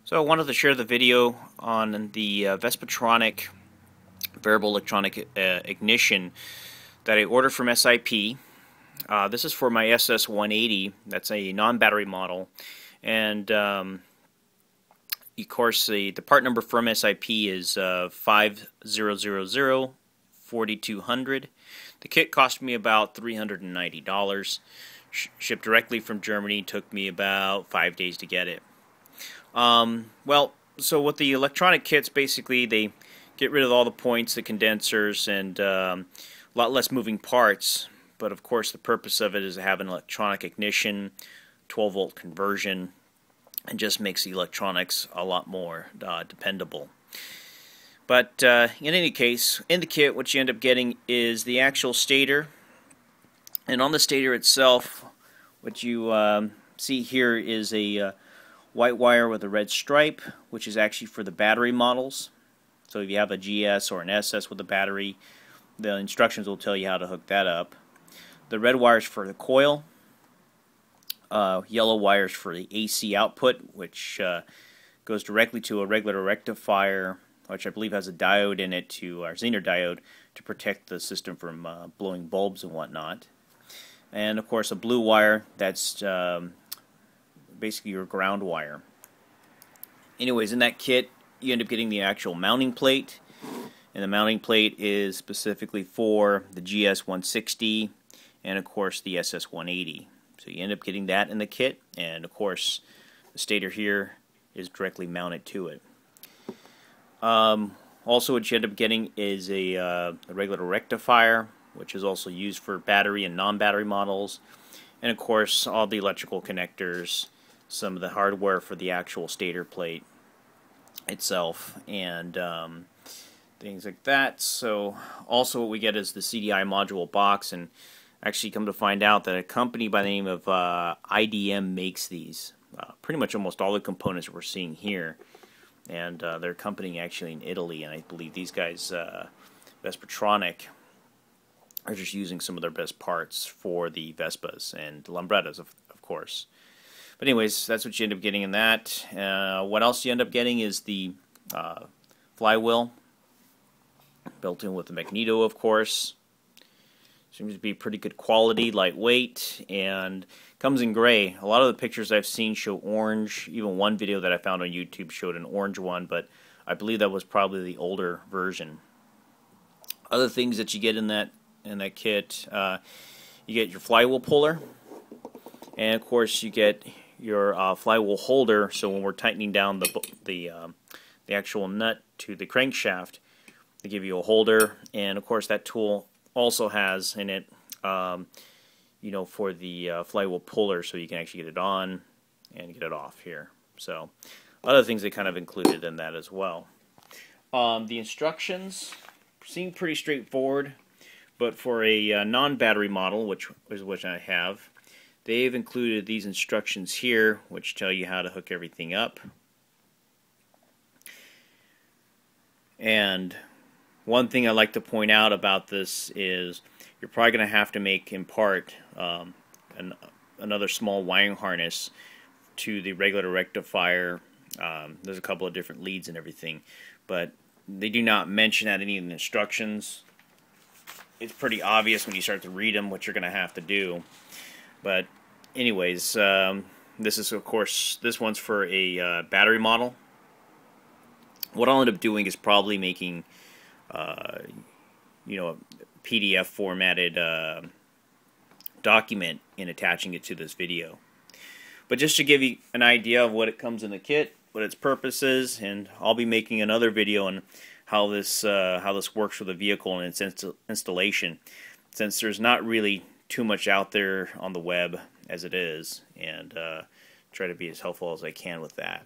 So I wanted to share the video on the Vespatronic variable electronic ignition that I ordered from SIP. This is for my SS180. That's a non-battery model, and of course the part number from SIP is 5000-4200. The kit cost me about $390. Shipped directly from Germany. Took me about 5 days to get it. So with the electronic kits, basically they get rid of all the points, the condensers, and a lot less moving parts. But of course the purpose of it is to have an electronic ignition, 12-volt conversion, and just makes the electronics a lot more dependable. But in any case, in the kit what you end up getting is the actual stator. And on the stator itself, what you see here is a white wire with a red stripe, which is actually for the battery models. So if you have a GS or an SS with a battery, the instructions will tell you how to hook that up. The red wire is for the coil. Yellow wires for the AC output, which goes directly to a regular rectifier, which I believe has a diode in it, our Zener diode, to protect the system from blowing bulbs and whatnot. And of course a blue wire, that's basically your ground wire. Anyways, in that kit you end up getting the actual mounting plate, and the mounting plate is specifically for the GS160 and of course the SS180. So you end up getting that in the kit, and of course the stator here is directly mounted to it. Also what you end up getting is a regular rectifier, which is also used for battery and non-battery models, and of course all the electrical connectors, some of the hardware for the actual stator plate itself, and things like that. So also what we get is the Cdi Module Box, and actually come to find out that a company by the name of IDM makes these. Pretty much almost all the components we're seeing here, and they're a company actually in Italy, and I believe these guys, Vespatronic, are just using some of their best parts for the Vespas and Lambrettas, of course. But anyways, that's what you end up getting in that. What else you end up getting is the flywheel, built in with the magneto, of course. Seems to be pretty good quality, lightweight, and comes in gray. A lot of the pictures I've seen show orange. Even one video that I found on YouTube showed an orange one, but I believe that was probably the older version. Other things that you get in that kit, you get your flywheel puller, and of course you get your flywheel holder. So when we're tightening down the actual nut to the crankshaft, they give you a holder, and of course that tool also has in it, for the flywheel puller, so you can actually get it on and get it off here. So other things they kind of included in that as well. The instructions seem pretty straightforward, but for a non-battery model, which I have, they've included these instructions here, which tell you how to hook everything up. And one thing I like to point out about this is you're probably going to have to make, in part, another small wiring harness to the regular rectifier. There's a couple of different leads and everything, but they do not mention that in any of the instructions. It's pretty obvious when you start to read them what you're going to have to do. But anyways, this is, of course, this one's for a battery model. What I'll end up doing is probably making a PDF formatted document and attaching it to this video. But just to give you an idea of what it comes in the kit, what its purpose is, and I'll be making another video on how this works with the vehicle and its installation, since there's not really too much out there on the web as it is, and try to be as helpful as I can with that.